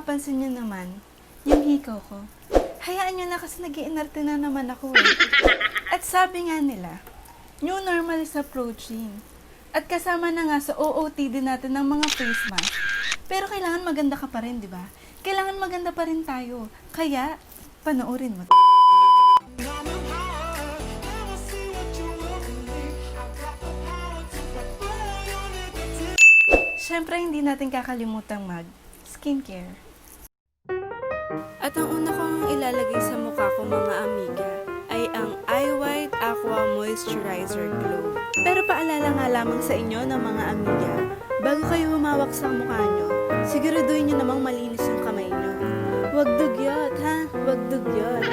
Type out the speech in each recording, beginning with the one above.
mapapansin nyo naman, yung hikaw ko, hayaan nyo na kasi nag-iinarte na naman ako eh. At sabi nga nila, new normal is approaching. At kasama na nga sa OOTD natin ng mga face mask. Pero kailangan maganda ka pa rin, di ba? Kailangan maganda pa rin tayo. Kaya, panoorin mo. Siyempre, hindi natin kakalimutang mag-skincare. At ang una kong ilalagay sa mukha ko mga amiga ay ang Eye White Aqua Moisturizer Glow. Pero paalala nga lamang sa inyo ng mga amiga, bago kayo humawak sa mukha nyo, siguraduhin nyo namang malinis yung kamay nyo. Huwag dugyot, ha? Huwag dugyot.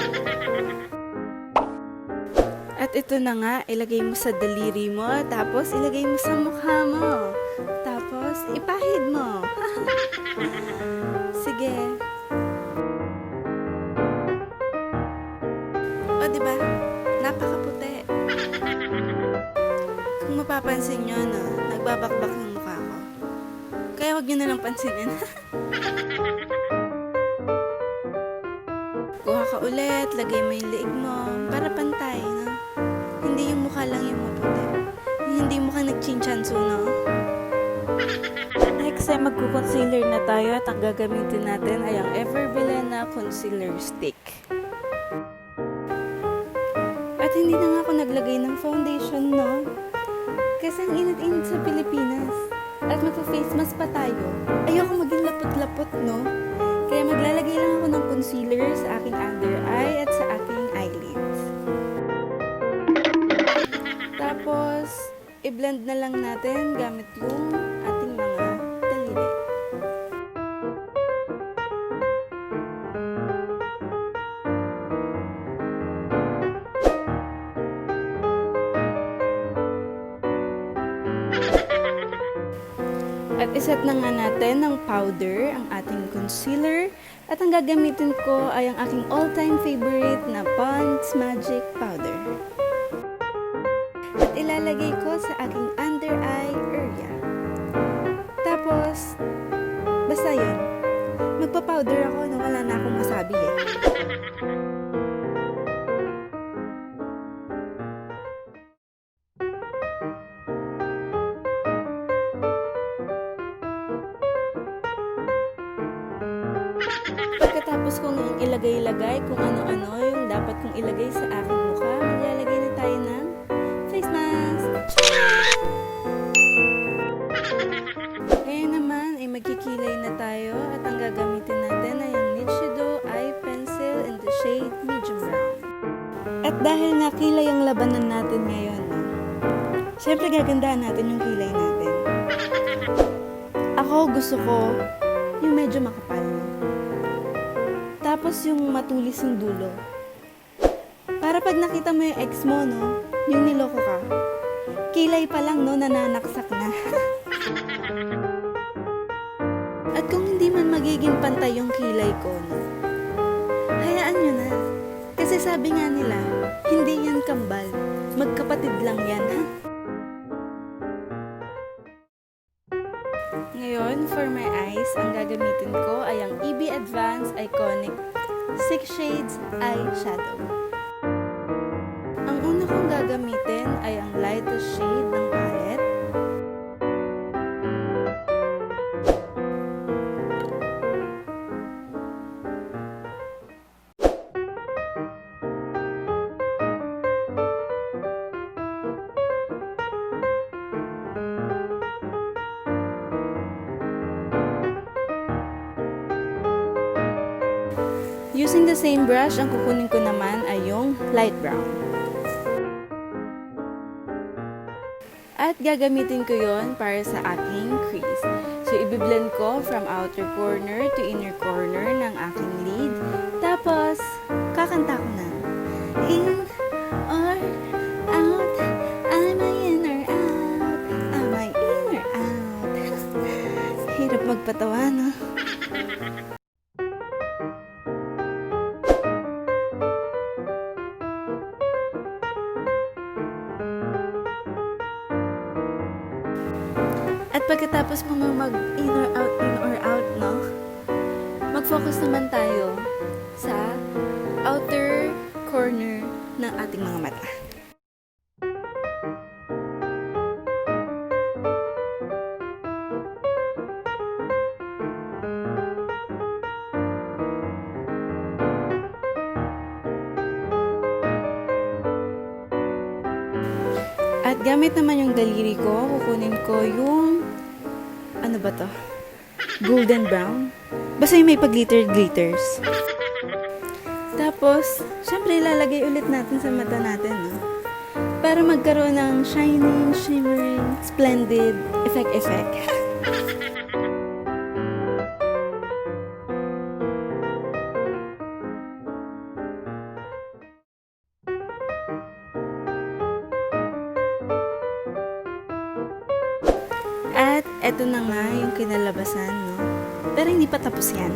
At ito na nga, ilagay mo sa daliri mo, tapos ilagay mo sa mukha mo. Tapos, ipahid mo. Sige. O, diba? Napakaputi. Kung mapapansin nyo, no, nagbabakbak ng mukha ko. Kaya wag nyo na lang pansinin. Kuha ka ulit, lagay mo yung liig mo, para pantay, no? Hindi yung mukha lang yung maputi. Hindi mukha nag-chinchansu, no? Next ay magko-concealer na tayo at ang gagamitin natin ay ang Everbilena Concealer Stick. At hindi na nga ako naglagay ng foundation, no? Kasi ang init-init sa Pilipinas. At magpa-face mask pa tayo. Ayoko maging lapot-lapot, no? Kaya maglalagay lang ako ng concealer sa aking under eye at sa aking eyelids. Tapos, i-blend na lang natin gamit yung ating mga daliri. At iset na nga natin ng powder ang ating concealer at ang gagamitin ko ay ang aking all-time favorite na Pond's Magic Powder. At ilalagay ko sa aking under eye area. Tapos, basta yun. Magpa-powder ako nung wala na akong masabi eh. Pagkatapos kong ilagay-lagay kung ano-ano yung dapat kong ilagay sa aking mukha, maglalagay na tayo ng face mask. Ngayon naman ay magkikilay na tayo at ang gagamitin natin ay ang Nichido Eye Pencil in the shade medium brown. At dahil nakilay ang labanan natin ngayon, no? Siyempre gagandahan natin yung kilay natin. Ako gusto ko yung medyo makapal. Tapos yung matulis yung dulo. Para pag nakita mo yung ex mo, no, yung niloko ka, kilay pa lang, no, nananaksak na. At kung hindi man magiging pantay yung kilay ko, no, hayaan nyo na. Kasi sabi nga nila, hindi yan kambal. Magkapatid lang yan, ha? Ngayon, for my eyes, ang gagamitin ko ay ang EB Advanced Iconic 6 Shades Eyeshadow. Ang una kong gagamitin ay ang lightest shade ng palette. Using the same brush, ang kukunin ko naman ay yung light brown. At gagamitin ko yon para sa aking crease. So, ibiblend ko from outer corner to inner corner ng aking lid. Tapos, kakanta ko na. In or out, am I in or out? Am I in or out? Hirap magpatawa, no? At pagkatapos mo mag in or out, no? focus naman tayo sa outer corner ng ating mga mata. At gamit naman yung daliri ko, kukunin ko yung, ano ba to? Golden brown. Basta yung may pag-glitters. Tapos, syempre ilalagay ulit natin sa mata natin, no? Para magkaroon ng shining, shimmering, splendid effect. At eto na nga yung kinalabasan, no? Pero hindi pa tapos yan.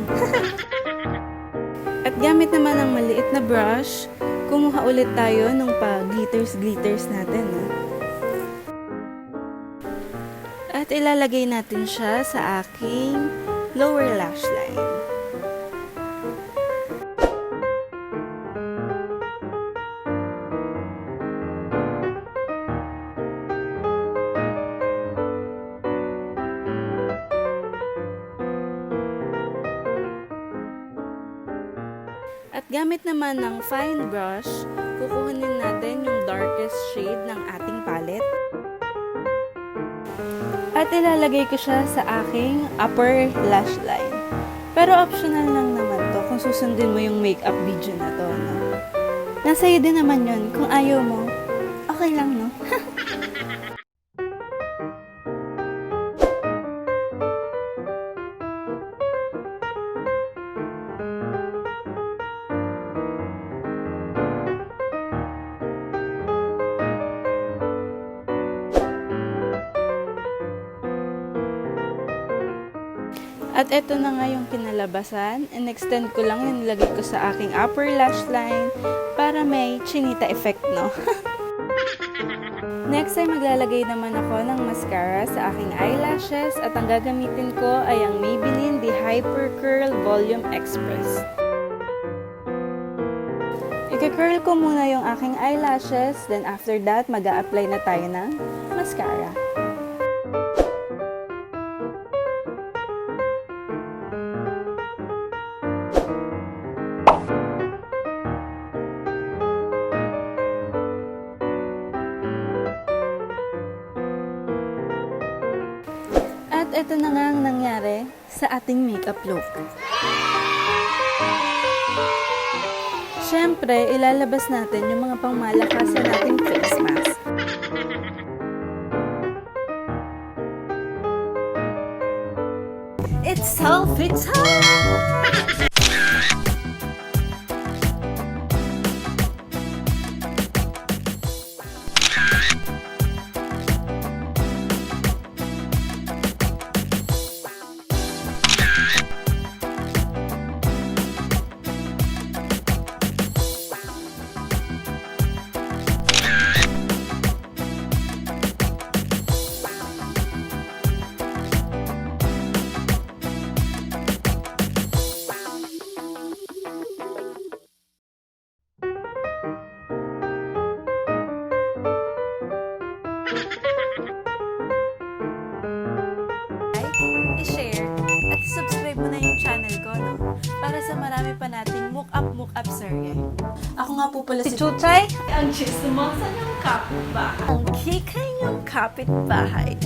At gamit naman ng maliit na brush, kumuha ulit tayo ng pa-glitters natin, no? At ilalagay natin siya sa aking lower lash line. At gamit naman ng fine brush, kukuhanin natin yung darkest shade ng ating palette. At ilalagay ko siya sa aking upper lash line. Pero optional lang naman to kung susundin mo yung makeup video na to, no? Nasa iyo din naman yun. Kung ayaw mo, okay lang, no? At eto na nga yung kinalabasan. In-extend ko lang yung nilagay ko sa aking upper lash line para may chinita effect, no? Next ay maglalagay naman ako ng mascara sa aking eyelashes at ang gagamitin ko ay ang Maybelline The Hyper Curl Volume Express. I-curl ko muna yung aking eyelashes, then after that mag-a-apply na tayo ng mascara. At ito na nga ang nangyari sa ating makeup look. Siyempre, ilalabas natin yung mga pangmalakas sa ating face mask. It's selfie time! I-share at subscribe mo na yung channel ko, no? Para sa marami pa nating Mukap Serye. Ako nga po pala si Chuchay, ang chismosa ng kapitbahay. Ang kikay ng kapitbahay.